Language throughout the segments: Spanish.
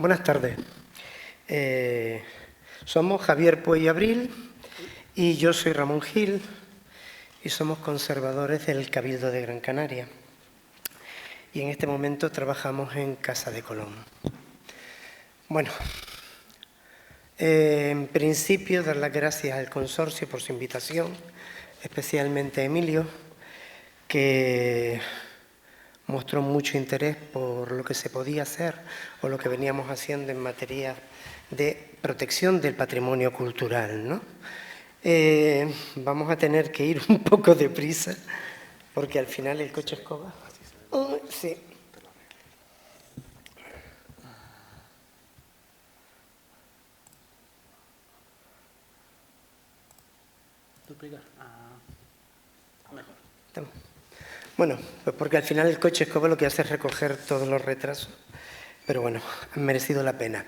Buenas tardes. Somos Javier Puey Abril y yo soy Ramón Gil y somos conservadores del Cabildo de Gran Canaria. Y en este momento trabajamos en Casa de Colón. Bueno, en principio dar las gracias al consorcio por su invitación, especialmente a Emilio, que mostró mucho interés por lo que se podía hacer o lo que veníamos haciendo en materia de protección del patrimonio cultural, ¿no? Vamos a tener que ir un poco deprisa porque al final el coche escoba. Sí. Mejor. Bueno, pues porque al final el coche escoba lo que hace es recoger todos los retrasos. Pero bueno, han merecido la pena.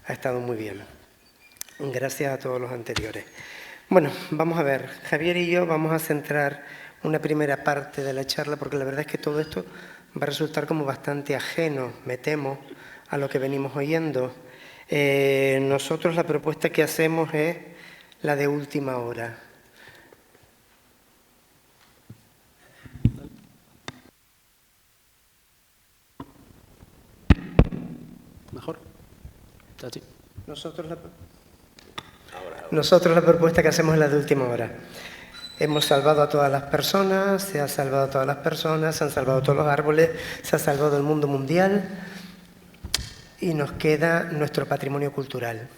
Ha estado muy bien. Gracias a todos los anteriores. Bueno, vamos a ver. Javier y yo vamos a centrar una primera parte de la charla porque la verdad es que todo esto va a resultar como bastante ajeno, me temo, a lo que venimos oyendo. Nosotros la propuesta que hacemos es la de última hora. ¿Mejor? ¿Así? Nosotros la propuesta que hacemos es la de última hora. Hemos salvado a todas las personas, se ha salvado a todas las personas, se han salvado todos los árboles, se ha salvado el mundo mundial y nos queda nuestro patrimonio cultural.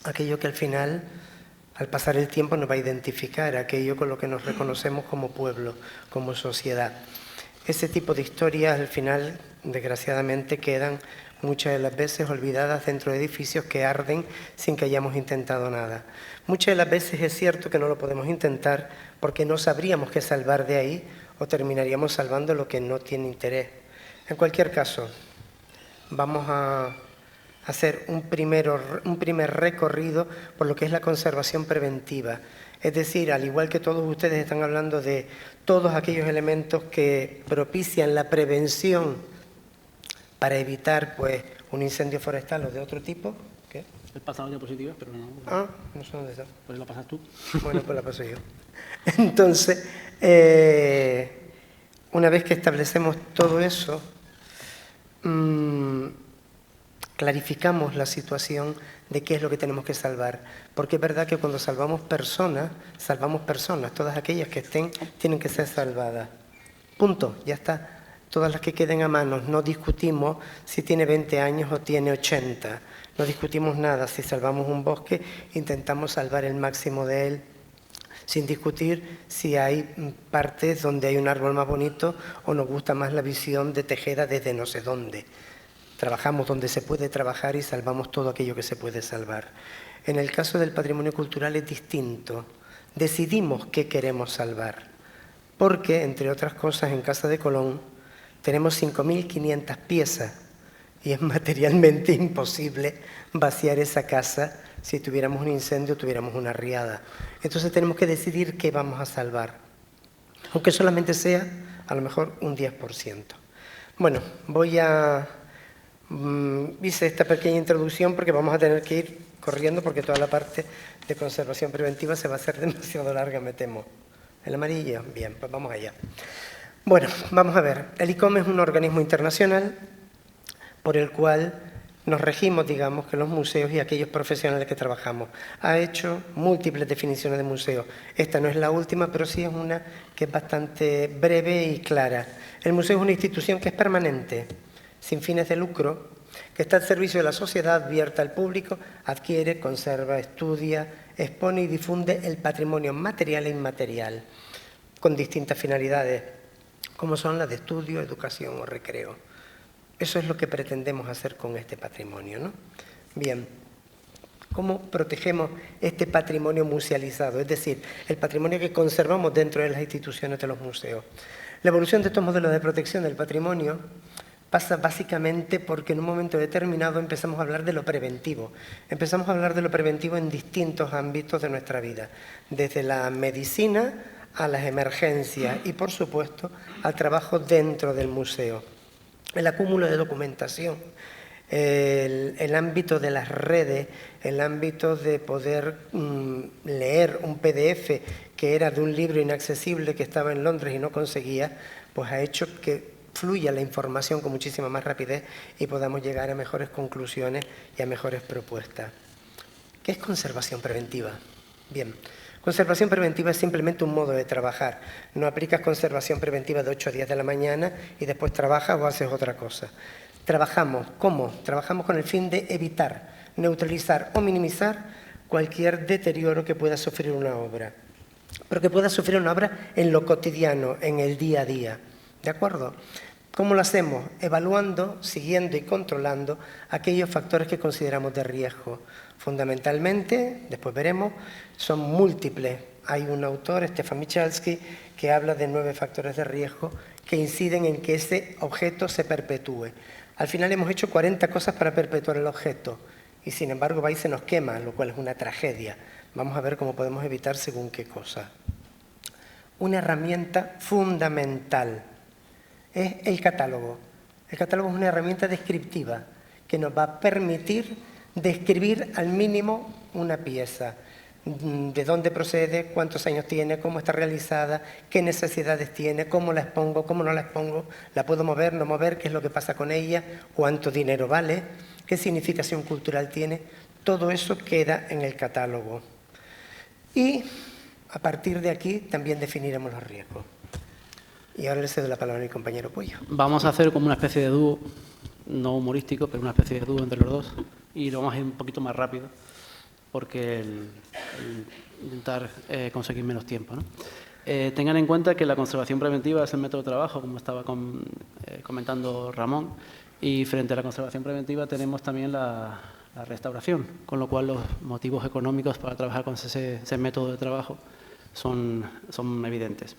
Aquello que al final, al pasar el tiempo, nos va a identificar, aquello con lo que nos reconocemos como pueblo, como sociedad. Ese tipo de historias, al final, desgraciadamente, quedan muchas de las veces olvidadas dentro de edificios que arden sin que hayamos intentado nada. Muchas de las veces es cierto que no lo podemos intentar porque no sabríamos qué salvar de ahí o terminaríamos salvando lo que no tiene interés. En cualquier caso, vamos a hacer un primer recorrido por lo que es la conservación preventiva. Es decir, al igual que todos ustedes están hablando de todos aquellos elementos que propician la prevención para evitar pues, un incendio forestal o de otro tipo. ¿Qué? He pasado diapositivas, pero no. No sé dónde está. Pues la pasas tú. Bueno, pues la paso yo. Entonces, una vez que establecemos todo eso, clarificamos la situación de qué es lo que tenemos que salvar. Porque es verdad que cuando salvamos personas, todas aquellas que estén tienen que ser salvadas. Punto, ya está. Todas las que queden a mano, no discutimos si tiene 20 años o tiene 80. No discutimos nada. Si salvamos un bosque, intentamos salvar el máximo de él, sin discutir si hay partes donde hay un árbol más bonito o nos gusta más la visión de Tejeda desde no sé dónde. Trabajamos donde se puede trabajar y salvamos todo aquello que se puede salvar. En el caso del patrimonio cultural es distinto. Decidimos qué queremos salvar. Porque, entre otras cosas, en Casa de Colón tenemos 5.500 piezas y es materialmente imposible vaciar esa casa si tuviéramos un incendio o tuviéramos una riada. Entonces tenemos que decidir qué vamos a salvar, aunque solamente sea a lo mejor un 10%. Bueno, hice esta pequeña introducción porque vamos a tener que ir corriendo porque toda la parte de conservación preventiva se va a hacer demasiado larga, me temo. ¿El amarillo? Bien, pues vamos allá. Bueno, vamos a ver. El ICOM es un organismo internacional por el cual nos regimos, digamos, que los museos y aquellos profesionales que trabajamos. Ha hecho múltiples definiciones de museo. Esta no es la última, pero sí es una que es bastante breve y clara. El museo es una institución que es permanente, sin fines de lucro, que está al servicio de la sociedad, abierta al público, adquiere, conserva, estudia, expone y difunde el patrimonio material e inmaterial, con distintas finalidades, como son las de estudio, educación o recreo. Eso es lo que pretendemos hacer con este patrimonio, ¿no? Bien, ¿cómo protegemos este patrimonio musealizado? Es decir, el patrimonio que conservamos dentro de las instituciones de los museos. La evolución de estos modelos de protección del patrimonio pasa básicamente porque en un momento determinado empezamos a hablar de lo preventivo. Empezamos a hablar de lo preventivo en distintos ámbitos de nuestra vida, desde la medicina a las emergencias y, por supuesto, al trabajo dentro del museo. El acúmulo de documentación el ámbito de las redes, el ámbito de poder leer un PDF que era de un libro inaccesible que estaba en Londres y no conseguía, pues ha hecho que fluya la información con muchísima más rapidez y podamos llegar a mejores conclusiones y a mejores propuestas. ¿Qué es conservación preventiva? Bien, conservación preventiva es simplemente un modo de trabajar. No aplicas conservación preventiva de 8 a 10 de la mañana y después trabajas o haces otra cosa. Trabajamos, ¿cómo? Trabajamos con el fin de evitar, neutralizar o minimizar cualquier deterioro que pueda sufrir una obra. Pero que pueda sufrir una obra en lo cotidiano, en el día a día. ¿De acuerdo? ¿Cómo lo hacemos? Evaluando, siguiendo y controlando aquellos factores que consideramos de riesgo. Fundamentalmente, después veremos, son múltiples. Hay un autor, Stefan Michalski, que habla de 9 factores de riesgo que inciden en que ese objeto se perpetúe. Al final hemos hecho 40 cosas para perpetuar el objeto y sin embargo va y se nos quema, lo cual es una tragedia. Vamos a ver cómo podemos evitar según qué cosa. Una herramienta fundamental es el catálogo. El catálogo es una herramienta descriptiva que nos va a permitir describir al mínimo una pieza. De dónde procede, cuántos años tiene, cómo está realizada, qué necesidades tiene, cómo la expongo, cómo no la expongo, la puedo mover, no mover, qué es lo que pasa con ella, cuánto dinero vale, qué significación cultural tiene. Todo eso queda en el catálogo. Y a partir de aquí también definiremos los riesgos. Y ahora le cedo la palabra a mi compañero Puyo. Vamos a hacer como una especie de dúo, no humorístico, pero una especie de dúo entre los dos. Y lo vamos a ir un poquito más rápido, porque el intentar conseguir menos tiempo, ¿no? Tengan en cuenta que la conservación preventiva es el método de trabajo, como estaba comentando Ramón, y frente a la conservación preventiva tenemos también la restauración, con lo cual los motivos económicos para trabajar con ese método de trabajo son evidentes.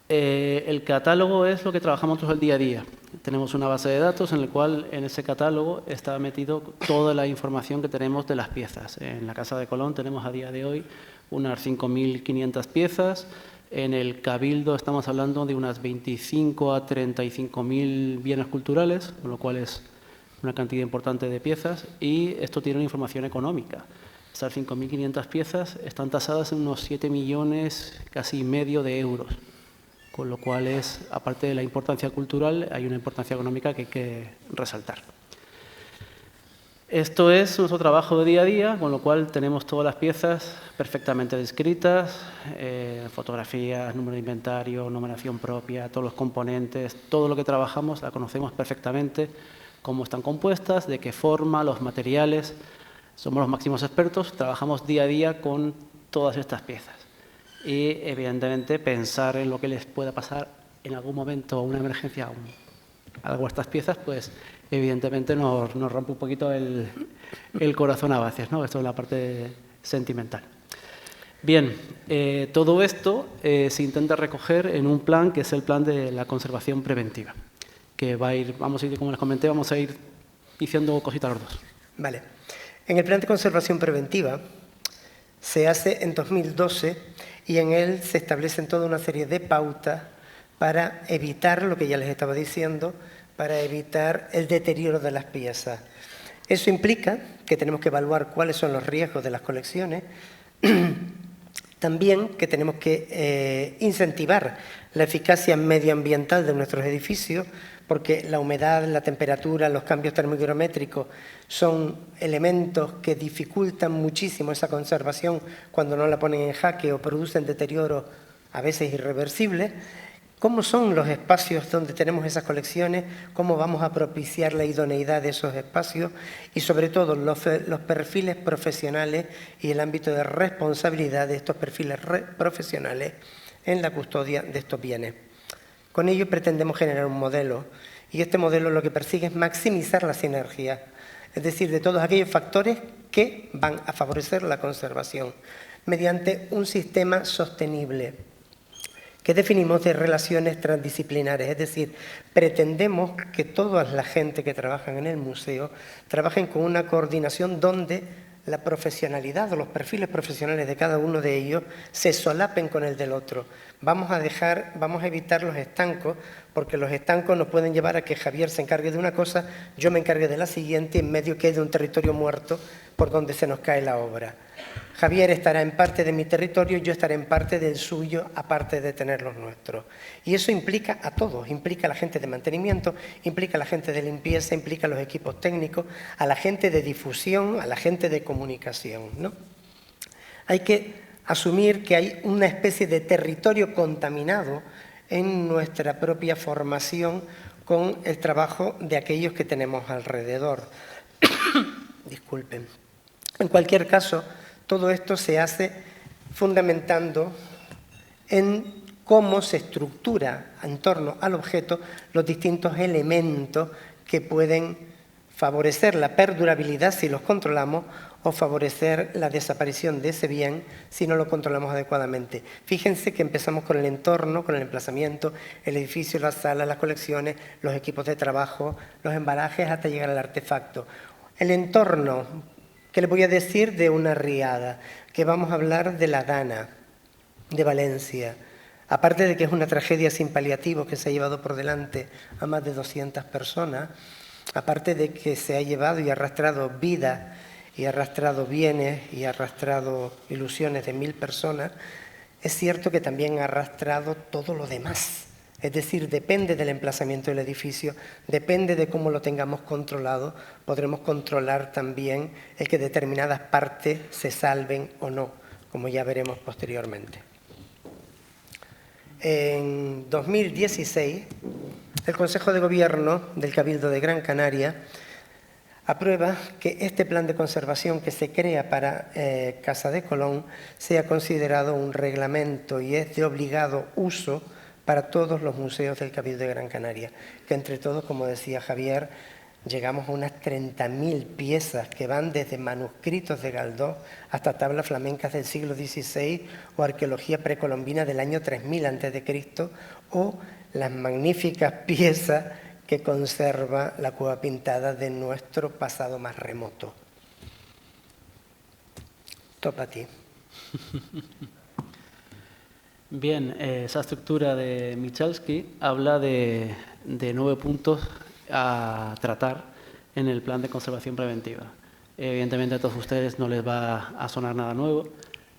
El catálogo es lo que trabajamos nosotros el día a día. Tenemos una base de datos en la cual en ese catálogo está metido toda la información que tenemos de las piezas. En la Casa de Colón tenemos a día de hoy unas 5.500 piezas. En el Cabildo estamos hablando de unas 25 a 35.000 bienes culturales, con lo cual es una cantidad importante de piezas. Y esto tiene una información económica. Estas 5.500 piezas están tasadas en unos 7 millones, casi medio de euros. Con lo cual, aparte de la importancia cultural, hay una importancia económica que hay que resaltar. Esto es nuestro trabajo de día a día, con lo cual tenemos todas las piezas perfectamente descritas, fotografías, número de inventario, numeración propia, todos los componentes, todo lo que trabajamos la conocemos perfectamente, cómo están compuestas, de qué forma, los materiales. Somos los máximos expertos, trabajamos día a día con todas estas piezas. Y, evidentemente, pensar en lo que les pueda pasar en algún momento, una emergencia, algo a estas piezas, pues, evidentemente, nos rompe un poquito el corazón a veces, ¿no? Esto es la parte sentimental. Bien, todo esto se intenta recoger en un plan que es el plan de la conservación preventiva, que vamos a ir, como les comenté, vamos a ir diciendo cositas los dos. Vale. En el plan de conservación preventiva se hace en 2012 y en él se establecen toda una serie de pautas para evitar lo que ya les estaba diciendo, para evitar el deterioro de las piezas. Eso implica que tenemos que evaluar cuáles son los riesgos de las colecciones, también que tenemos que incentivar la eficacia medioambiental de nuestros edificios, porque la humedad, la temperatura, los cambios termohigrométricos son elementos que dificultan muchísimo esa conservación cuando no la ponen en jaque o producen deterioro a veces irreversible. ¿Cómo son los espacios donde tenemos esas colecciones? ¿Cómo vamos a propiciar la idoneidad de esos espacios? Y sobre todo los perfiles profesionales y el ámbito de responsabilidad de estos perfiles profesionales en la custodia de estos bienes. Con ello pretendemos generar un modelo y este modelo lo que persigue es maximizar la sinergia, es decir, de todos aquellos factores que van a favorecer la conservación mediante un sistema sostenible que definimos de relaciones transdisciplinares, es decir, pretendemos que toda la gente que trabaja en el museo trabajen con una coordinación donde la profesionalidad o los perfiles profesionales de cada uno de ellos se solapen con el del otro. Vamos a evitar los estancos porque los estancos nos pueden llevar a que Javier se encargue de una cosa, yo me encargue de la siguiente y en medio quede un territorio muerto por donde se nos cae la obra. Javier estará en parte de mi territorio, yo estaré en parte del suyo, aparte de tener los nuestros. Y eso implica a todos, implica a la gente de mantenimiento, implica a la gente de limpieza, implica a los equipos técnicos, a la gente de difusión, a la gente de comunicación, ¿no? Hay que asumir que hay una especie de territorio contaminado en nuestra propia formación con el trabajo de aquellos que tenemos alrededor. Disculpen. En cualquier caso, todo esto se hace fundamentando en cómo se estructura en torno al objeto los distintos elementos que pueden favorecer la perdurabilidad si los controlamos o favorecer la desaparición de ese bien si no lo controlamos adecuadamente. Fíjense que empezamos con el entorno, con el emplazamiento, el edificio, las salas, las colecciones, los equipos de trabajo, los embalajes hasta llegar al artefacto. El entorno, ¿qué les voy a decir de una riada? Que vamos a hablar de la Dana, de Valencia. Aparte de que es una tragedia sin paliativos que se ha llevado por delante a más de 200 personas, aparte de que se ha llevado y arrastrado vida y arrastrado bienes y arrastrado ilusiones de 1000 personas, es cierto que también ha arrastrado todo lo demás. Es decir, depende del emplazamiento del edificio, depende de cómo lo tengamos controlado, podremos controlar también el que determinadas partes se salven o no, como ya veremos posteriormente. En 2016, el Consejo de Gobierno del Cabildo de Gran Canaria aprueba que este plan de conservación que se crea para Casa de Colón sea considerado un reglamento y es de obligado uso para todos los museos del Cabildo de Gran Canaria, que entre todos, como decía Javier, llegamos a unas 30.000 piezas que van desde manuscritos de Galdós hasta tablas flamencas del siglo XVI o arqueología precolombina del año 3000 a.C. o las magníficas piezas que conserva la cueva pintada de nuestro pasado más remoto. Topa a ti. Bien, esa estructura de Michalski habla de 9 puntos a tratar en el plan de conservación preventiva. Evidentemente a todos ustedes no les va a sonar nada nuevo,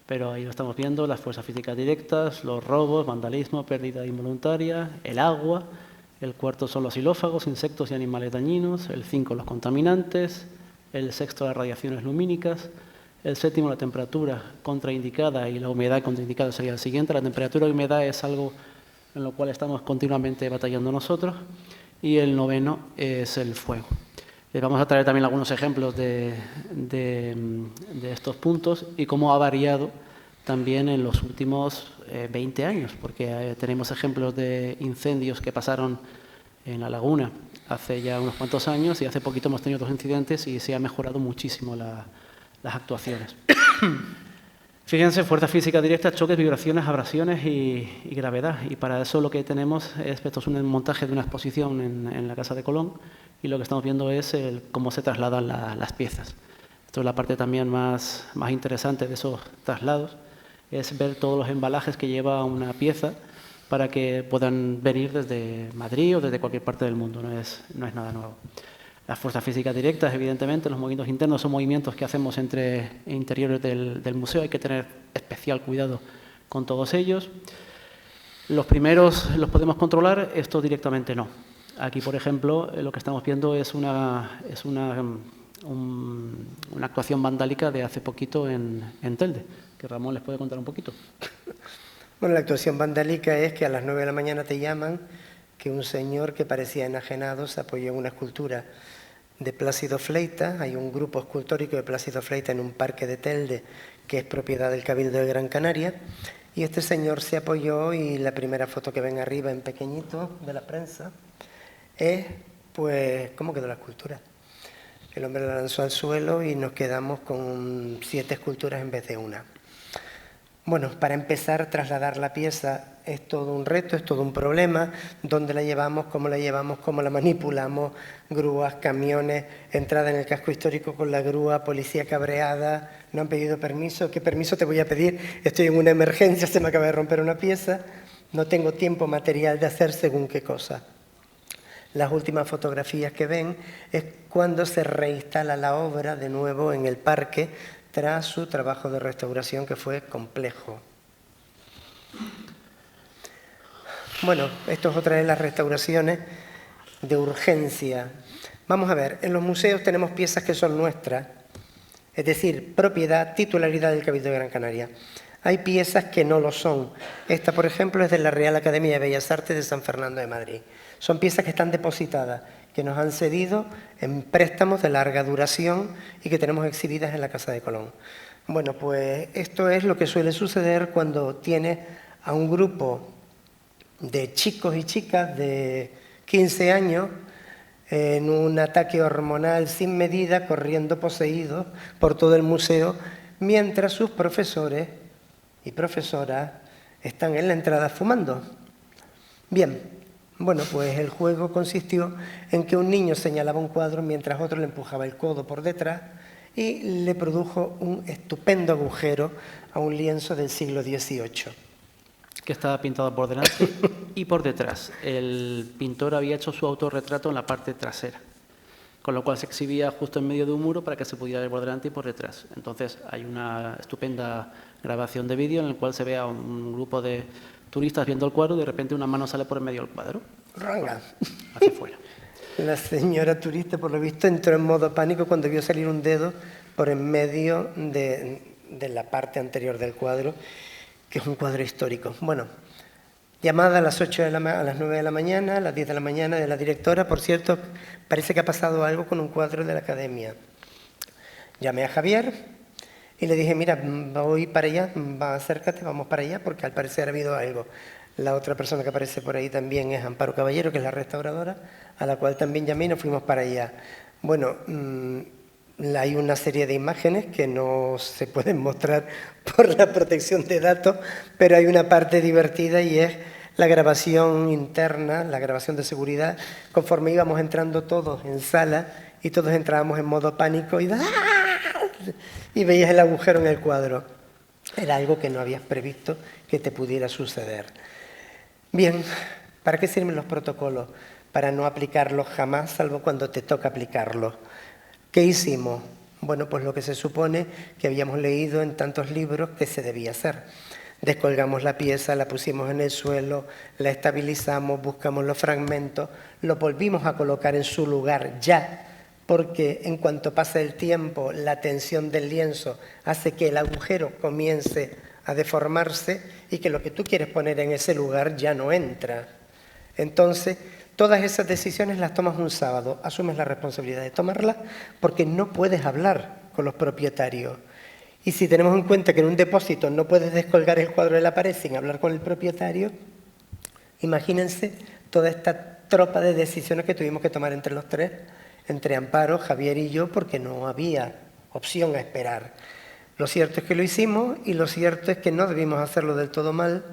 pero ahí lo estamos viendo: las fuerzas físicas directas, los robos, vandalismo, pérdida involuntaria, el agua. El cuarto son los xilófagos, insectos y animales dañinos. El 5, los contaminantes. El 6, las radiaciones lumínicas. El 7, la temperatura contraindicada, y la humedad contraindicada sería el siguiente. La temperatura y humedad es algo en lo cual estamos continuamente batallando nosotros. Y el 9 es el fuego. Les vamos a traer también algunos ejemplos de estos puntos y cómo ha variado también en los últimos 20 años, porque tenemos ejemplos de incendios que pasaron en la laguna hace ya unos cuantos años y hace poquito hemos tenido 2 incidentes y se ha mejorado muchísimo las actuaciones. Fíjense: fuerza física directa, choques, vibraciones, abrasiones y gravedad. Y para eso lo que tenemos es, esto es un montaje de una exposición en la Casa de Colón, y lo que estamos viendo es cómo se trasladan las piezas. Esto es la parte también más interesante de esos traslados, es ver todos los embalajes que lleva una pieza para que puedan venir desde Madrid o desde cualquier parte del mundo, no es nada nuevo. Las fuerzas físicas directas, evidentemente, los movimientos internos son movimientos que hacemos entre interiores del museo, hay que tener especial cuidado con todos ellos. Los primeros los podemos controlar, estos directamente no. Aquí, por ejemplo, lo que estamos viendo es una actuación vandálica de hace poquito en Telde, que Ramón les puede contar un poquito. Bueno, la actuación vandálica es que a las 9 de la mañana te llaman que un señor que parecía enajenado se apoyó en una escultura de Plácido Fleita. Hay un grupo escultórico de Plácido Fleita en un parque de Telde que es propiedad del Cabildo de Gran Canaria, y este señor se apoyó, y la primera foto que ven arriba en pequeñito de la prensa es pues cómo quedó la escultura. El hombre la lanzó al suelo y nos quedamos con 7 esculturas en vez de una. Bueno, para empezar, trasladar la pieza es todo un reto, es todo un problema. ¿Dónde la llevamos? ¿Cómo la manipulamos? Grúas, camiones, entrada en el casco histórico con la grúa, policía cabreada, no han pedido permiso. ¿Qué permiso te voy a pedir? Estoy en una emergencia, se me acaba de romper una pieza. no tengo tiempo material de hacer según qué cosa. Las últimas fotografías que ven es cuando se reinstala la obra de nuevo en el parque tras su trabajo de restauración, que fue complejo. Bueno, esto es otra de las restauraciones de urgencia. Vamos a ver, en los museos tenemos piezas que son nuestras, es decir, propiedad, titularidad del Cabildo de Gran Canaria. Hay piezas que no lo son. Esta, por ejemplo, es de la Real Academia de Bellas Artes de San Fernando de Madrid. Son piezas que están depositadas, que nos han cedido en préstamos de larga duración y que tenemos exhibidas en la Casa de Colón. Bueno, pues esto es lo que suele suceder cuando tienes a un grupo de chicos y chicas de 15 años en un ataque hormonal sin medida, corriendo poseídos por todo el museo, mientras sus profesores y profesoras están en la entrada fumando. Bien, bueno, pues el juego consistió en que un niño señalaba un cuadro mientras otro le empujaba el codo por detrás y le produjo un estupendo agujero a un lienzo del siglo XVIII. Que estaba pintado por delante y por detrás. El pintor había hecho su autorretrato en la parte trasera, con lo cual se exhibía justo en medio de un muro para que se pudiera ver por delante y por detrás. Entonces hay una estupenda grabación de vídeo en el cual se ve a un grupo de turistas viendo el cuadro y de repente una mano sale por en medio del cuadro. Ranga. Hacia afuera. La señora turista, por lo visto, entró en modo pánico cuando vio salir un dedo por en medio de la parte anterior del cuadro, que es un cuadro histórico. Bueno, llamada a las 8 a las 9 de la mañana, a las 10 de la mañana de la directora. Por cierto, parece que ha pasado algo con un cuadro de la academia. Llamé a Javier y le dije, mira, voy para allá, acércate, vamos para allá, porque al parecer ha habido algo. La otra persona que aparece por ahí también es Amparo Caballero, que es la restauradora, a la cual también llamé y nos fuimos para allá. Bueno, hay una serie de imágenes que no se pueden mostrar por la protección de datos, pero hay una parte divertida y es la grabación interna, la grabación de seguridad, conforme íbamos entrando todos en sala y todos entrábamos en modo pánico y veías el agujero en el cuadro. Era algo que no habías previsto que te pudiera suceder. Bien, ¿para qué sirven los protocolos? Para no aplicarlos jamás, salvo cuando te toca aplicarlos. ¿Qué hicimos? Bueno, pues lo que se supone que habíamos leído en tantos libros que se debía hacer. Descolgamos la pieza, la pusimos en el suelo, la estabilizamos, buscamos los fragmentos, lo volvimos a colocar en su lugar ya, porque en cuanto pasa el tiempo, la tensión del lienzo hace que el agujero comience a deformarse y que lo que tú quieres poner en ese lugar ya no entra. Entonces, todas esas decisiones las tomas un sábado, asumes la responsabilidad de tomarlas porque no puedes hablar con los propietarios. Y si tenemos en cuenta que en un depósito no puedes descolgar el cuadro de la pared sin hablar con el propietario, imagínense toda esta tropa de decisiones que tuvimos que tomar entre los tres, entre Amparo, Javier y yo, porque no había opción a esperar. Lo cierto es que lo hicimos y lo cierto es que no debimos hacerlo del todo mal,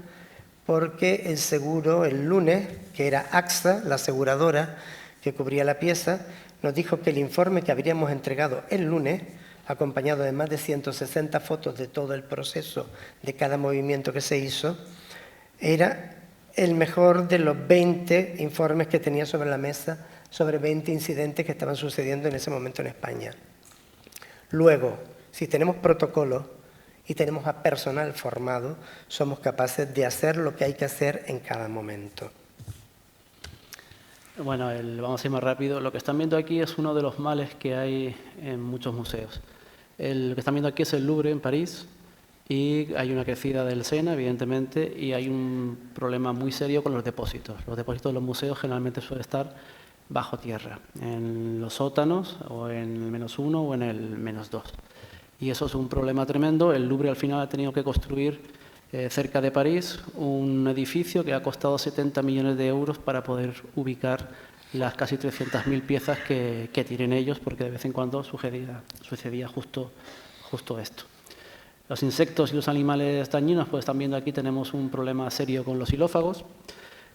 porque el seguro el lunes, que era AXA, la aseguradora que cubría la pieza, nos dijo que el informe que habríamos entregado el lunes, acompañado de más de 160 fotos de todo el proceso, de cada movimiento que se hizo, era el mejor de los 20 informes que tenía sobre la mesa, sobre 20 incidentes que estaban sucediendo en ese momento en España. Luego, si tenemos protocolos y tenemos a personal formado, somos capaces de hacer lo que hay que hacer en cada momento. Bueno, vamos a ir más rápido. Lo que están viendo aquí es uno de los males que hay en muchos museos. Lo que están viendo aquí es el Louvre en París y hay una crecida del Sena, evidentemente, y hay un problema muy serio con los depósitos. Los depósitos de los museos generalmente suelen estar bajo tierra, en los sótanos o en el -1 o en el -2. Y eso es un problema tremendo. El Louvre al final ha tenido que construir cerca de París un edificio que ha costado 70 millones de euros para poder ubicar las casi 300.000 piezas que tienen ellos, porque de vez en cuando sucedía justo esto. Los insectos y los animales dañinos, pues están viendo aquí, tenemos un problema serio con los xilófagos.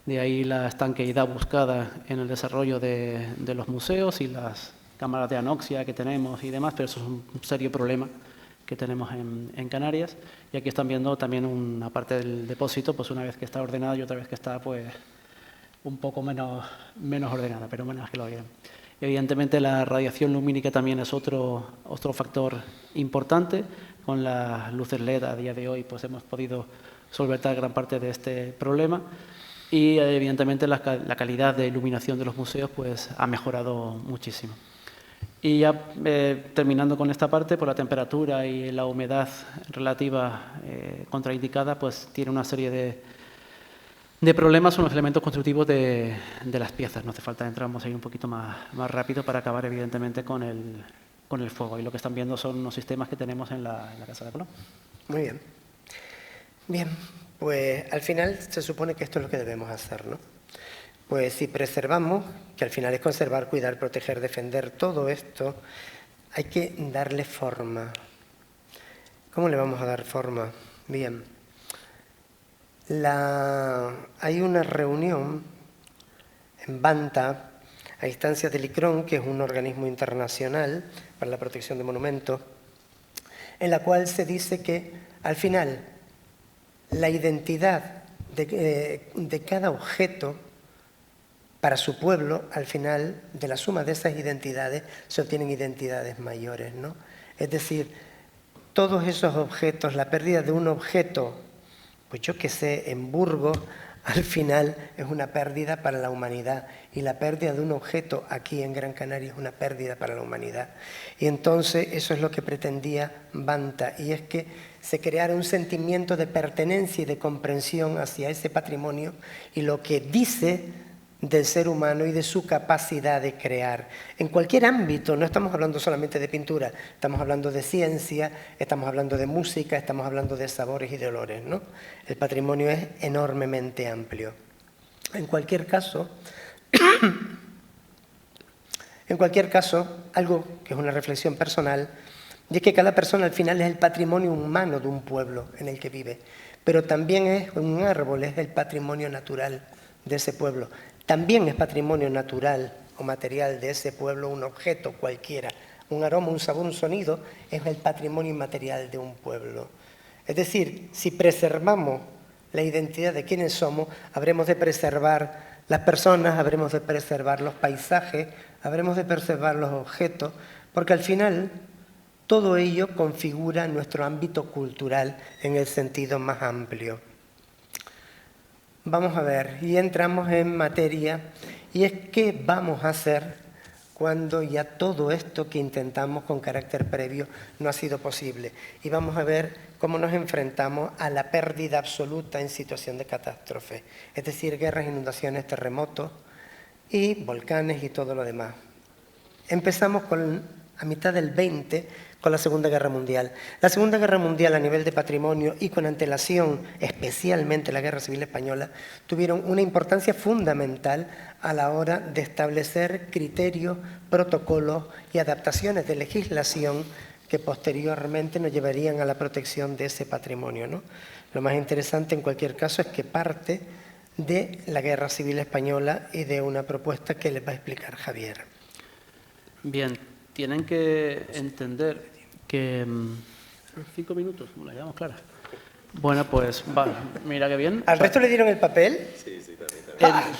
De ahí la estanqueidad buscada en el desarrollo de los museos y las cámaras de anoxia que tenemos y demás, pero eso es un serio problema que tenemos en Canarias. Y aquí están viendo también una parte del depósito, pues una vez que está ordenada y otra vez que está pues un poco menos ordenada, pero menos que lo vieran. Evidentemente la radiación lumínica también es otro factor importante. Con las luces LED a día de hoy pues hemos podido solventar gran parte de este problema y evidentemente la calidad de iluminación de los museos pues ha mejorado muchísimo. Y ya terminando con esta parte, por la temperatura y la humedad relativa contraindicada, pues tiene una serie de problemas son los elementos constructivos de las piezas. No hace falta entrar, vamos a ir un poquito más rápido para acabar evidentemente con el fuego. Y lo que están viendo son unos sistemas que tenemos en la Casa de Colón. Muy bien. Bien, pues al final se supone que esto es lo que debemos hacer, ¿no? Pues si preservamos, que al final es conservar, cuidar, proteger, defender, todo esto, hay que darle forma. ¿Cómo le vamos a dar forma? Bien. Hay una reunión en Banta, a instancias del ICRON, que es un organismo internacional para la protección de monumentos, en la cual se dice que al final la identidad de cada objeto para su pueblo, al final de la suma de esas identidades se obtienen identidades mayores, ¿no? Es decir, todos esos objetos, la pérdida de un objeto, pues yo qué sé, en Burgos, al final es una pérdida para la humanidad, y la pérdida de un objeto aquí en Gran Canaria es una pérdida para la humanidad. Y entonces eso es lo que pretendía Banta, y es que se creara un sentimiento de pertenencia y de comprensión hacia ese patrimonio y lo que dice del ser humano y de su capacidad de crear. En cualquier ámbito, no estamos hablando solamente de pintura, estamos hablando de ciencia, estamos hablando de música, estamos hablando de sabores y de olores, ¿no? El patrimonio es enormemente amplio. En cualquier caso, algo que es una reflexión personal, y es que cada persona al final es el patrimonio humano de un pueblo en el que vive, pero también es un árbol, es el patrimonio natural de ese pueblo. También es patrimonio natural o material de ese pueblo un objeto cualquiera, un aroma, un sabor, un sonido, es el patrimonio inmaterial de un pueblo. Es decir, si preservamos la identidad de quienes somos, habremos de preservar las personas, habremos de preservar los paisajes, habremos de preservar los objetos, porque al final todo ello configura nuestro ámbito cultural en el sentido más amplio. Vamos a ver, y entramos en materia, y es qué vamos a hacer cuando ya todo esto que intentamos con carácter previo no ha sido posible. Y vamos a ver cómo nos enfrentamos a la pérdida absoluta en situación de catástrofe, es decir, guerras, inundaciones, terremotos y volcanes y todo lo demás. Empezamos a mitad del 20 con la Segunda Guerra Mundial. La Segunda Guerra Mundial a nivel de patrimonio y con antelación, especialmente la Guerra Civil Española, tuvieron una importancia fundamental a la hora de establecer criterios, protocolos y adaptaciones de legislación que posteriormente nos llevarían a la protección de ese patrimonio, ¿no? Lo más interesante en cualquier caso es que parte de la Guerra Civil Española y de una propuesta que les va a explicar Javier. Bien, tienen que entender que... 5 minutos, la llevamos clara. Bueno, pues vale, mira qué bien. ¿Al resto le dieron el papel? Sí, también.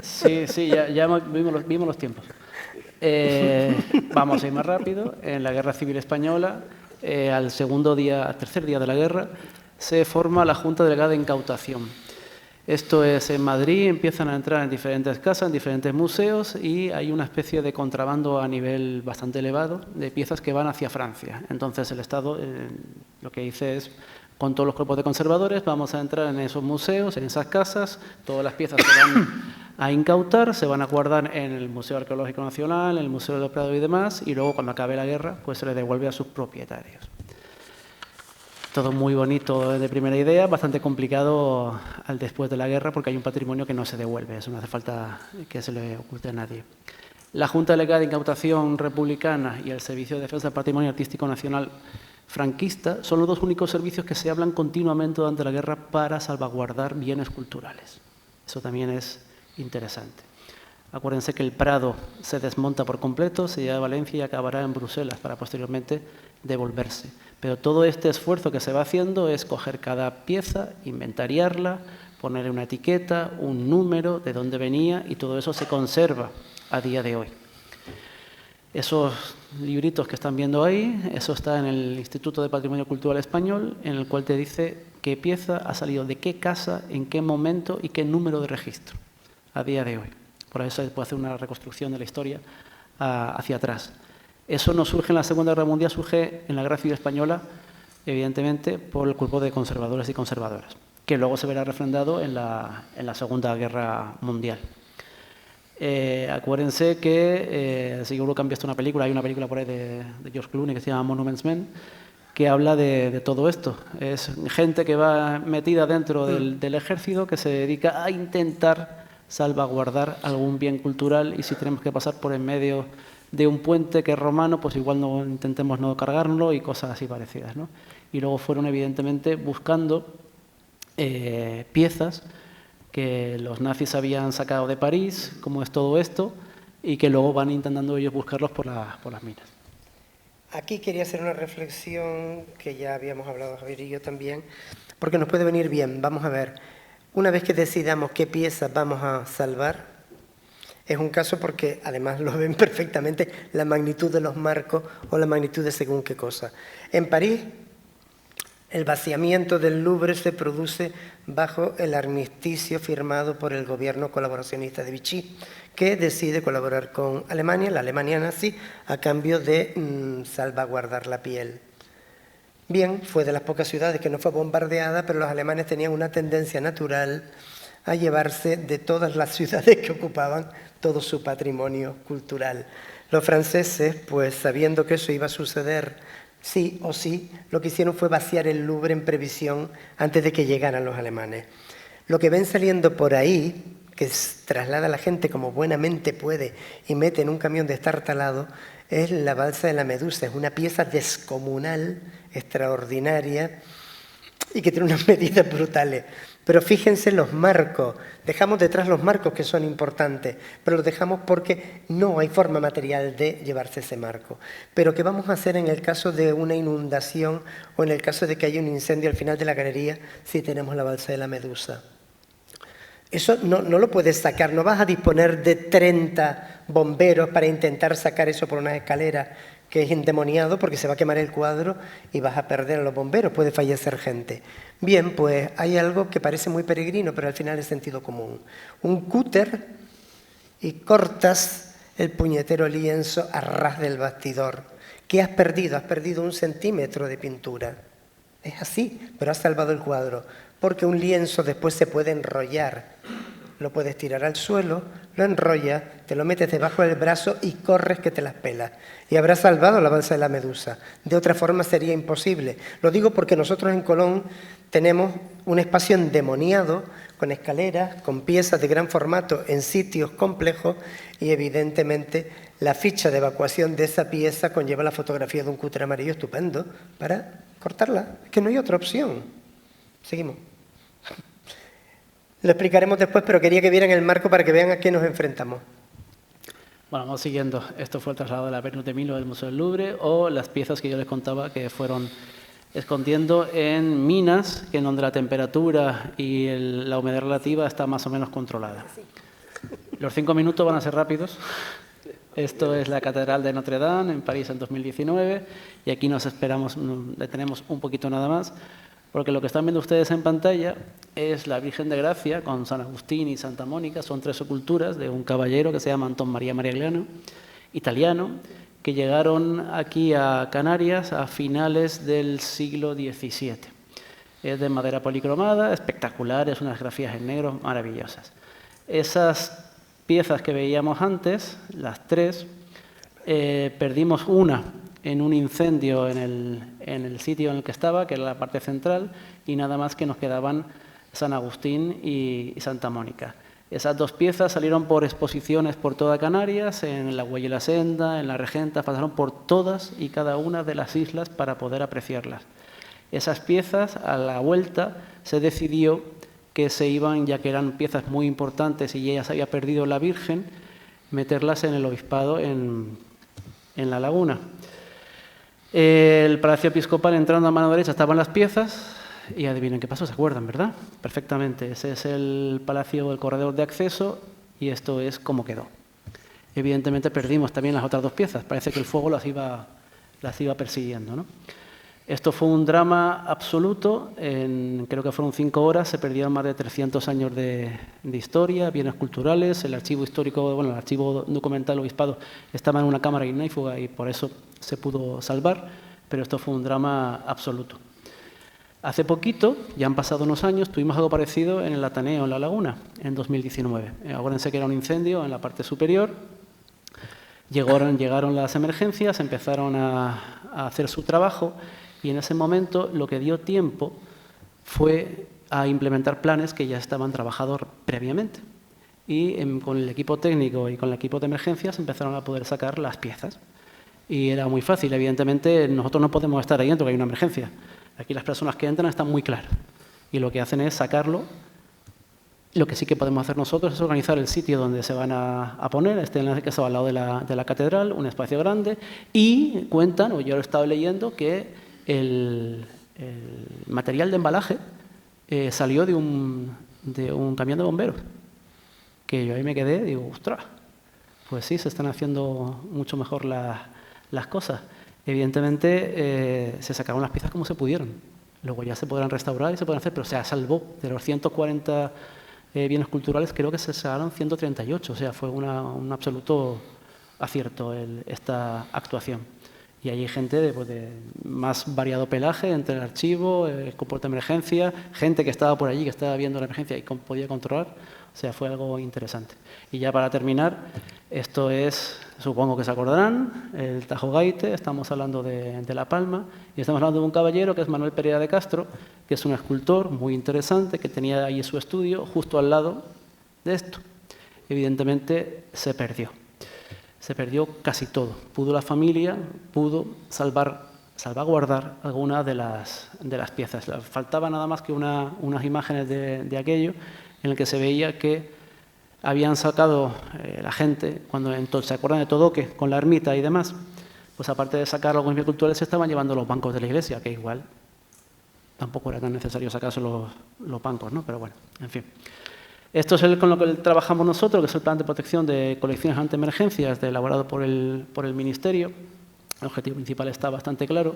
Sí, ya vimos los tiempos. Vamos a ir más rápido. En la Guerra Civil Española, al tercer día de la guerra, se forma la Junta Delegada de Incautación. Esto es en Madrid, empiezan a entrar en diferentes casas, en diferentes museos y hay una especie de contrabando a nivel bastante elevado de piezas que van hacia Francia. Entonces el Estado lo que dice es, con todos los cuerpos de conservadores, vamos a entrar en esos museos, en esas casas, todas las piezas se van a incautar, se van a guardar en el Museo Arqueológico Nacional, en el Museo del Prado y demás, y luego cuando acabe la guerra pues se le devuelve a sus propietarios. Todo muy bonito de primera idea, bastante complicado al después de la guerra porque hay un patrimonio que no se devuelve, eso no hace falta que se le oculte a nadie. La Junta Delegada de Incautación Republicana y el Servicio de Defensa del Patrimonio Artístico Nacional franquista son los dos únicos servicios que se hablan continuamente durante la guerra para salvaguardar bienes culturales. Eso también es interesante. Acuérdense que el Prado se desmonta por completo, se lleva a Valencia y acabará en Bruselas para posteriormente devolverse. Pero todo este esfuerzo que se va haciendo es coger cada pieza, inventariarla, ponerle una etiqueta, un número, de dónde venía, y todo eso se conserva a día de hoy. Esos libritos que están viendo ahí, eso está en el Instituto de Patrimonio Cultural Español, en el cual te dice qué pieza ha salido de qué casa, en qué momento y qué número de registro a día de hoy. Por eso se puede hacer una reconstrucción de la historia hacia atrás. Eso no surge en la Segunda Guerra Mundial, surge en la Guerra Civil Española, evidentemente, por el cuerpo de conservadores y conservadoras, que luego se verá refrendado en la Segunda Guerra Mundial. Acuérdense que, seguro que han visto una película, hay una película por ahí de George Clooney que se llama Monuments Men, que habla de todo esto. Es gente que va metida dentro del ejército, que se dedica a intentar salvaguardar algún bien cultural, y si tenemos que pasar por en medio de un puente que es romano, pues igual no intentemos no cargarlo, y cosas así parecidas, ¿no? Y luego fueron evidentemente buscando piezas que los nazis habían sacado de París, como es todo esto, y que luego van intentando ellos buscarlos por las minas. Aquí quería hacer una reflexión que ya habíamos hablado Javier y yo también, porque nos puede venir bien. Vamos a ver, una vez que decidamos qué piezas vamos a salvar, es un caso porque además lo ven perfectamente la magnitud de los marcos o la magnitud de según qué cosa. En París, el vaciamiento del Louvre se produce bajo el armisticio firmado por el gobierno colaboracionista de Vichy, que decide colaborar con Alemania, la Alemania nazi, a cambio de salvaguardar la piel. Bien, fue de las pocas ciudades que no fue bombardeada, pero los alemanes tenían una tendencia natural a llevarse de todas las ciudades que ocupaban todo su patrimonio cultural. Los franceses, pues sabiendo que eso iba a suceder sí o sí, lo que hicieron fue vaciar el Louvre en previsión antes de que llegaran los alemanes. Lo que ven saliendo por ahí, que traslada a la gente como buenamente puede y mete en un camión destartalado, es la balsa de la Medusa. Es una pieza descomunal, extraordinaria y que tiene unas medidas brutales. Pero fíjense los marcos, dejamos detrás los marcos que son importantes, pero los dejamos porque no hay forma material de llevarse ese marco. Pero ¿qué vamos a hacer en el caso de una inundación o en el caso de que haya un incendio al final de la galería si tenemos la balsa de la Medusa? Eso no lo puedes sacar, no vas a disponer de 30 bomberos para intentar sacar eso por unas escaleras, que es endemoniado porque se va a quemar el cuadro y vas a perder a los bomberos, puede fallecer gente. Bien, pues hay algo que parece muy peregrino, pero al final es sentido común. Un cúter y cortas el puñetero lienzo a ras del bastidor. ¿Qué has perdido? Has perdido 1 centímetro de pintura. Es así, pero has salvado el cuadro, porque un lienzo después se puede enrollar. Lo puedes tirar al suelo, lo enrollas, te lo metes debajo del brazo y corres que te las pelas. Y habrás salvado la balsa de la Medusa. De otra forma sería imposible. Lo digo porque nosotros en Colón tenemos un espacio endemoniado, con escaleras, con piezas de gran formato en sitios complejos, y evidentemente la ficha de evacuación de esa pieza conlleva la fotografía de un cúter amarillo estupendo para cortarla. Es que no hay otra opción. Seguimos. Lo explicaremos después, pero quería que vieran el marco para que vean a qué nos enfrentamos. Bueno, vamos siguiendo. Esto fue el traslado de la Venus de Milo del Museo del Louvre, o las piezas que yo les contaba que fueron escondiendo en minas, en donde la temperatura y la humedad relativa está más o menos controlada. Los 5 minutos van a ser rápidos. Esto es la Catedral de Notre Dame en París en 2019, y aquí nos detenemos un poquito nada más, porque lo que están viendo ustedes en pantalla es la Virgen de Gracia con San Agustín y Santa Mónica. Son 3 esculturas de un caballero que se llama Antón María Marigliano, italiano, que llegaron aquí a Canarias a finales del siglo XVII. Es de madera policromada, espectacular, es unas grafías en negro maravillosas. Esas piezas que veíamos antes, las 3, perdimos una en un incendio en el sitio en el que estaba, que era la parte central, y nada más que nos quedaban San Agustín y Santa Mónica. Esas 2 piezas salieron por exposiciones por toda Canarias, en la Güell y la Senda, en la Regenta, pasaron por todas y cada una de las islas para poder apreciarlas. Esas piezas, a la vuelta, se decidió que se iban, ya que eran piezas muy importantes y ya se había perdido la Virgen, meterlas en el obispado en La Laguna. El Palacio Episcopal, entrando a mano derecha, estaban las piezas y adivinen qué pasó, se acuerdan, ¿verdad? Perfectamente. Ese es el palacio, el corredor de acceso y esto es como quedó. Evidentemente perdimos también las otras dos piezas. Parece que el fuego las iba persiguiendo, ¿no? Esto fue un drama absoluto. Creo que fueron 5 horas. Se perdieron más de 300 años de historia, bienes culturales. El archivo histórico, bueno, el archivo documental del obispado estaba en una cámara ignífuga y por eso se pudo salvar. Pero esto fue un drama absoluto. Hace poquito, ya han pasado unos años, tuvimos algo parecido en el Ateneo, en La Laguna, en 2019. Acuérdense que era un incendio en la parte superior. Llegaron las emergencias, empezaron a hacer su trabajo y en ese momento lo que dio tiempo fue a implementar planes que ya estaban trabajados previamente. Y con el equipo técnico y con el equipo de emergencias empezaron a poder sacar las piezas. Y era muy fácil, evidentemente nosotros no podemos estar ahí dentro, que hay una emergencia. Aquí las personas que entran están muy claras y lo que hacen es sacarlo. Lo que sí que podemos hacer nosotros es organizar el sitio donde se van a poner, que está al lado de la catedral, un espacio grande, y cuentan, o yo lo he estado leyendo, que el material de embalaje salió de un camión de bomberos, que yo ahí me quedé, digo, ostras, pues sí, se están haciendo mucho mejor las cosas. Evidentemente se sacaron las piezas como se pudieron, luego ya se podrán restaurar y se podrán hacer, pero se salvó de los 140 bienes culturales, creo que se sacaron 138, o sea, fue un absoluto acierto esta actuación. Y hay gente de más variado pelaje entre el archivo, el comporte de emergencia, gente que estaba por allí, que estaba viendo la emergencia y podía controlar, o sea, fue algo interesante. Y ya para terminar, esto es, supongo que se acordarán, el Tajo Gaite, estamos hablando de La Palma, y estamos hablando de un caballero que es Manuel Pereira de Castro, que es un escultor muy interesante, que tenía ahí su estudio justo al lado de esto. Evidentemente se perdió casi todo. Pudo la familia, pudo salvaguardar algunas de las piezas. Faltaba nada más que unas imágenes de aquello en el que se veía que habían sacado la gente, cuando se acuerdan de Todoque, con la ermita y demás, pues aparte de sacar algunos bienes culturales, se estaban llevando los bancos de la iglesia, que igual tampoco era tan necesario sacarse los bancos, ¿no? Pero bueno, en fin. Esto es con lo que trabajamos nosotros, que es el Plan de Protección de Colecciones ante Emergencias, elaborado por el Ministerio. El objetivo principal está bastante claro.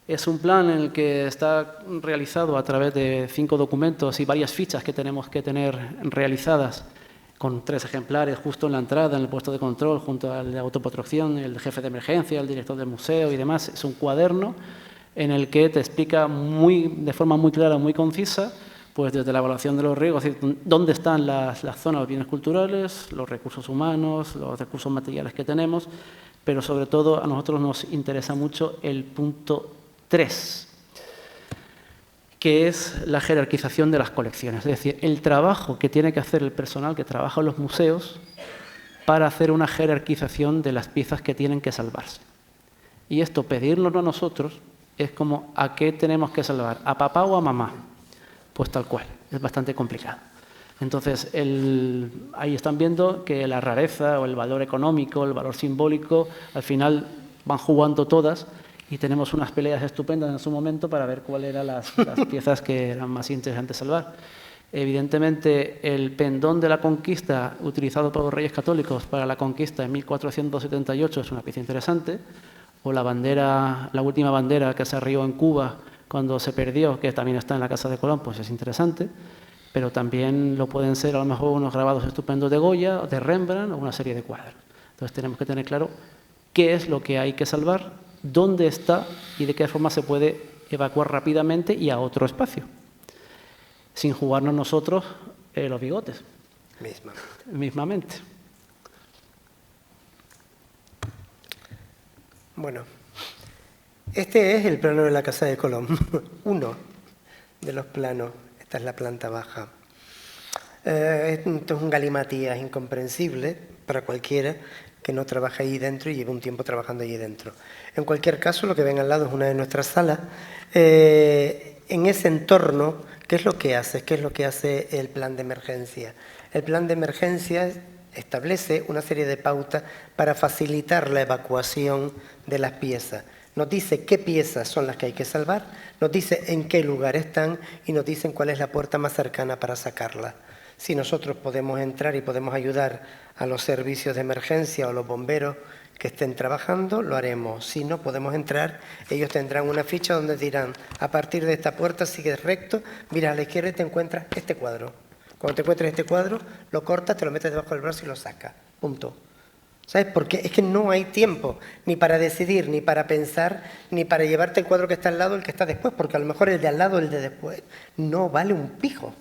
Es un plan en el que está realizado a través de 5 documentos y varias fichas que tenemos que tener realizadas, con 3 ejemplares justo en la entrada, en el puesto de control, junto al de autoprotección, el jefe de emergencia, el director del museo y demás. Es un cuaderno en el que te explica de forma muy clara, muy concisa, pues desde la evaluación de los riesgos, es decir, dónde están las zonas, los bienes culturales, los recursos humanos, los recursos materiales que tenemos, pero sobre todo a nosotros nos interesa mucho el punto 3, que es la jerarquización de las colecciones, es decir, el trabajo que tiene que hacer el personal que trabaja en los museos para hacer una jerarquización de las piezas que tienen que salvarse. Y esto, pedírnoslo a nosotros, es como, ¿a qué tenemos que salvar? ¿A papá o a mamá? Pues tal cual, es bastante complicado. Entonces, ahí están viendo que la rareza o el valor económico, el valor simbólico, al final van jugando todas y tenemos unas peleas estupendas en su momento para ver cuáles eran las piezas que eran más interesantes salvar. Evidentemente, el pendón de la conquista utilizado por los reyes católicos para la conquista en 1478 es una pieza interesante, o la última bandera que se arrió en Cuba cuando se perdió, que también está en la Casa de Colón, pues es interesante, pero también lo pueden ser a lo mejor unos grabados estupendos de Goya, de Rembrandt o una serie de cuadros. Entonces tenemos que tener claro qué es lo que hay que salvar, dónde está y de qué forma se puede evacuar rápidamente y a otro espacio, sin jugarnos nosotros los bigotes. Mismamente. Bueno, este es el plano de la Casa de Colón, uno de los planos. Esta es la planta baja. Esto es un galimatías incomprensible para cualquiera que no trabaje ahí dentro y lleve un tiempo trabajando allí dentro. En cualquier caso, lo que ven al lado es una de nuestras salas. En ese entorno, ¿qué es lo que hace? ¿Qué es lo que hace el plan de emergencia? El plan de emergencia establece una serie de pautas para facilitar la evacuación de las piezas. Nos dice qué piezas son las que hay que salvar, nos dice en qué lugar están y nos dicen cuál es la puerta más cercana para sacarlas. Si nosotros podemos entrar y podemos ayudar a los servicios de emergencia o los bomberos que estén trabajando, lo haremos. Si no podemos entrar, ellos tendrán una ficha donde dirán, a partir de esta puerta sigues recto, miras a la izquierda y te encuentras este cuadro. Cuando te encuentres este cuadro, lo cortas, te lo metes debajo del brazo y lo sacas. Punto. ¿Sabes? Porque es que no hay tiempo ni para decidir, ni para pensar, ni para llevarte el cuadro que está al lado, el que está después, porque a lo mejor el de al lado, el de después, no vale un pijo.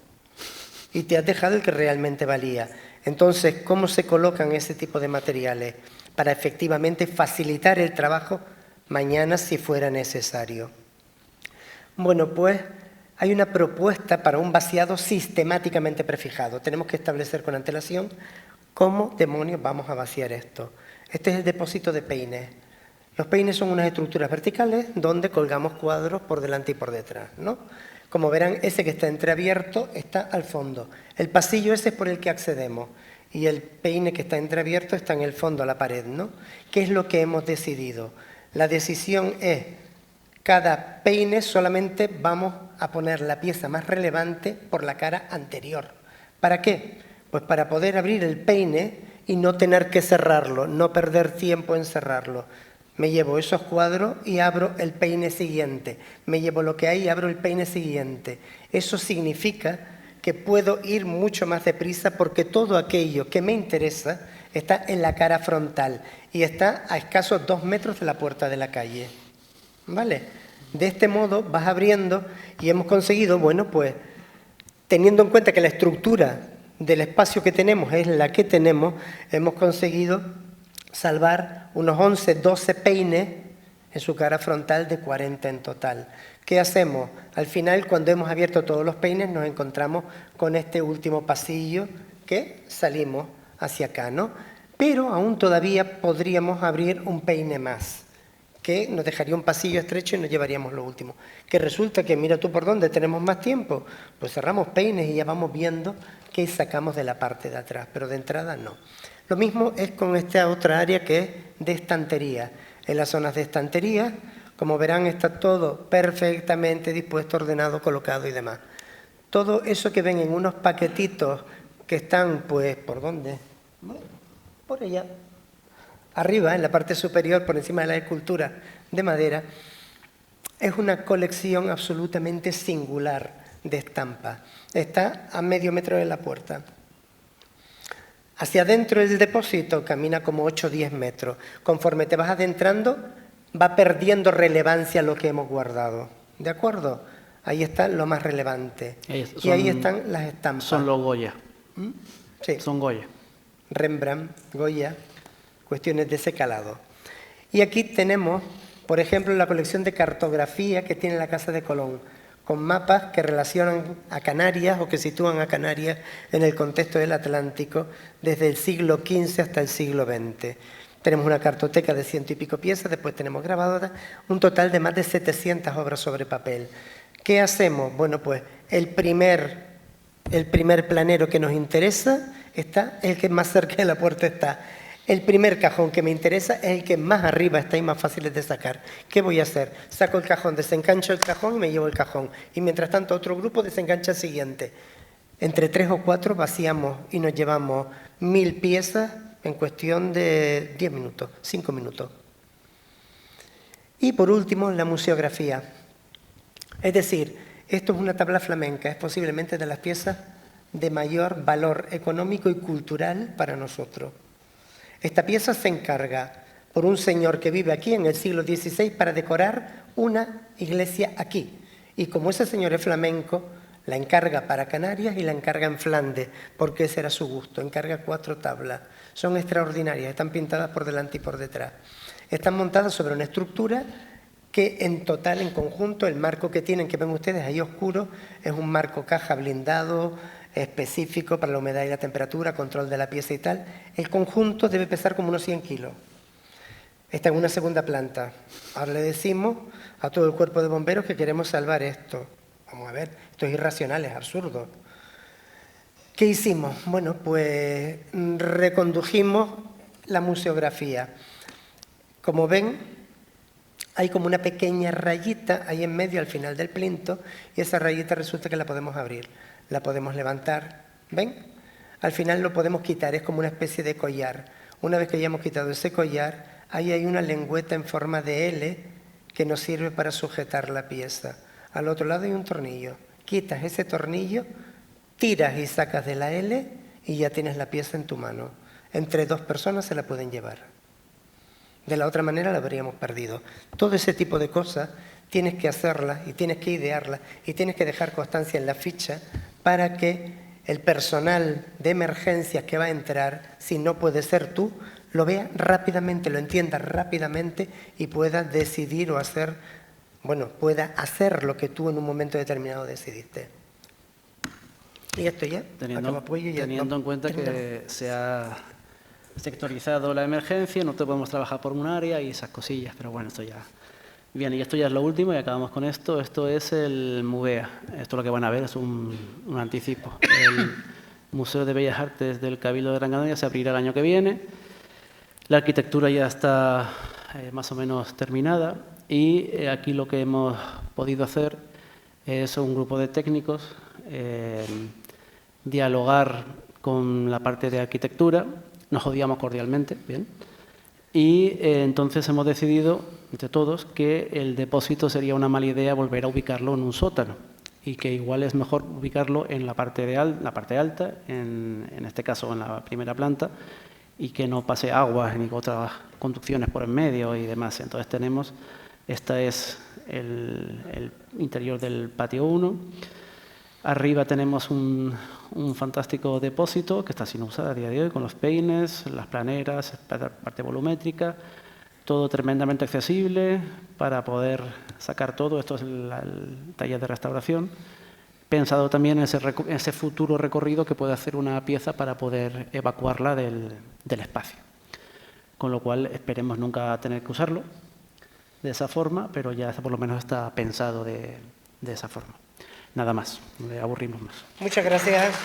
Y te has dejado el que realmente valía. Entonces, ¿cómo se colocan ese tipo de materiales? Para efectivamente facilitar el trabajo mañana si fuera necesario. Bueno, pues hay una propuesta para un vaciado sistemáticamente prefijado. Tenemos que establecer con antelación cómo demonios vamos a vaciar esto. Este es el depósito de peines. Los peines son unas estructuras verticales donde colgamos cuadros por delante y por detrás, ¿no? Como verán, ese que está entreabierto está al fondo. El pasillo ese es por el que accedemos. Y el peine que está entreabierto está en el fondo, a la pared, ¿no? ¿Qué es lo que hemos decidido? La decisión es, cada peine solamente vamos a poner la pieza más relevante por la cara anterior. ¿Para qué? Pues para poder abrir el peine y no tener que cerrarlo, no perder tiempo en cerrarlo. Me llevo esos cuadros y abro el peine siguiente. Me llevo lo que hay y abro el peine siguiente. Eso significa que puedo ir mucho más deprisa porque todo aquello que me interesa está en la cara frontal y está a escasos 2 metros de la puerta de la calle. ¿Vale? De este modo vas abriendo y hemos conseguido, bueno, pues teniendo en cuenta que la estructura del espacio que tenemos es la que tenemos, hemos conseguido salvar unos 11, 12 peines en su cara frontal de 40 en total. ¿Qué hacemos? Al final, cuando hemos abierto todos los peines, nos encontramos con este último pasillo que salimos hacia acá, ¿no? Pero aún todavía podríamos abrir un peine más, que nos dejaría un pasillo estrecho y nos llevaríamos lo último. Que resulta que, mira tú por dónde tenemos más tiempo, pues cerramos peines y ya vamos viendo qué sacamos de la parte de atrás, pero de entrada no. Lo mismo es con esta otra área que es de estantería. En las zonas de estantería, como verán, está todo perfectamente dispuesto, ordenado, colocado y demás. Todo eso que ven en unos paquetitos que están, pues, ¿por dónde? Por allá. Arriba, en la parte superior, por encima de la escultura de madera, es una colección absolutamente singular de estampas. Está a medio metro de la puerta. Hacia adentro del depósito camina como 8 o 10 metros. Conforme te vas adentrando, va perdiendo relevancia lo que hemos guardado. ¿De acuerdo? Ahí está lo más relevante. Y ahí están las estampas. Son los Goya. Sí. Son Goya. Rembrandt, Goya, cuestiones de ese calado. Y aquí tenemos, por ejemplo, la colección de cartografía que tiene la Casa de Colón, con mapas que relacionan a Canarias o que sitúan a Canarias en el contexto del Atlántico desde el siglo XV hasta el siglo XX. Tenemos una cartoteca de 100 y pico piezas, después tenemos grabadoras, un total de más de 700 obras sobre papel. ¿Qué hacemos? Bueno, pues el primer planero que nos interesa está el que más cerca de la puerta está. El primer cajón que me interesa es el que más arriba está y más fácil de sacar. ¿Qué voy a hacer? Saco el cajón, desengancho el cajón y me llevo el cajón. Y mientras tanto otro grupo desengancha el siguiente. Entre 3 o 4 vaciamos y nos llevamos 1000 piezas en cuestión de 10 minutos, 5 minutos. Y por último, la museografía. Es decir, esto es una tabla flamenca, es posiblemente de las piezas de mayor valor económico y cultural para nosotros. Esta pieza se encarga por un señor que vive aquí en el siglo XVI para decorar una iglesia aquí. Y como ese señor es flamenco, la encarga para Canarias y la encarga en Flandes, porque ese era su gusto. Encarga 4 tablas. Son extraordinarias, están pintadas por delante y por detrás. Están montadas sobre una estructura que en total, en conjunto, el marco que tienen, que ven ustedes ahí oscuro, es un marco caja blindado, específico para la humedad y la temperatura, control de la pieza y tal. El conjunto debe pesar como unos 100 kilos. Está en una segunda planta. Ahora le decimos a todo el cuerpo de bomberos que queremos salvar esto. Vamos a ver, esto es irracional, es absurdo. ¿Qué hicimos? Bueno, pues recondujimos la museografía. Como ven, hay como una pequeña rayita ahí en medio al final del plinto y esa rayita resulta que la podemos abrir, la podemos levantar. ¿Ven? Al final lo podemos quitar, es como una especie de collar. Una vez que hayamos quitado ese collar, ahí hay una lengüeta en forma de L que nos sirve para sujetar la pieza. Al otro lado hay un tornillo. Quitas ese tornillo, tiras y sacas de la L y ya tienes la pieza en tu mano. Entre dos personas se la pueden llevar. De la otra manera la habríamos perdido. Todo ese tipo de cosas tienes que hacerlas y tienes que idearlas y tienes que dejar constancia en la ficha para que el personal de emergencias que va a entrar, si no puede ser tú, lo vea rápidamente, lo entienda rápidamente y pueda decidir o hacer, bueno, pueda hacer lo que tú en un momento determinado decidiste. Y esto ya, teniendo en cuenta que se ha sectorizado la emergencia, no te podemos trabajar por un área y esas cosillas, pero bueno, esto ya... Bien, y esto ya es lo último y acabamos con esto. Esto es el MUBEA. Esto lo que van a ver es un anticipo. El Museo de Bellas Artes del Cabildo de Gran Canaria se abrirá el año que viene. La arquitectura ya está más o menos terminada y aquí lo que hemos podido hacer es un grupo de técnicos dialogar con la parte de arquitectura. Nos odiamos cordialmente, bien. Y entonces hemos decidido, entre todos, que el depósito sería una mala idea volver a ubicarlo en un sótano y que igual es mejor ubicarlo en la parte alta, en este caso en la primera planta, y que no pase aguas ni otras conducciones por en medio y demás. Entonces tenemos, esta es el interior del patio 1. Arriba tenemos un fantástico depósito que está sin usar a día de hoy, con los peines, las planeras, parte volumétrica, todo tremendamente accesible para poder sacar todo. Esto es el taller de restauración. Pensado también en ese futuro recorrido que puede hacer una pieza para poder evacuarla del espacio. Con lo cual esperemos nunca tener que usarlo de esa forma, pero ya por lo menos está pensado de esa forma. Nada más, no le aburrimos más. Muchas gracias.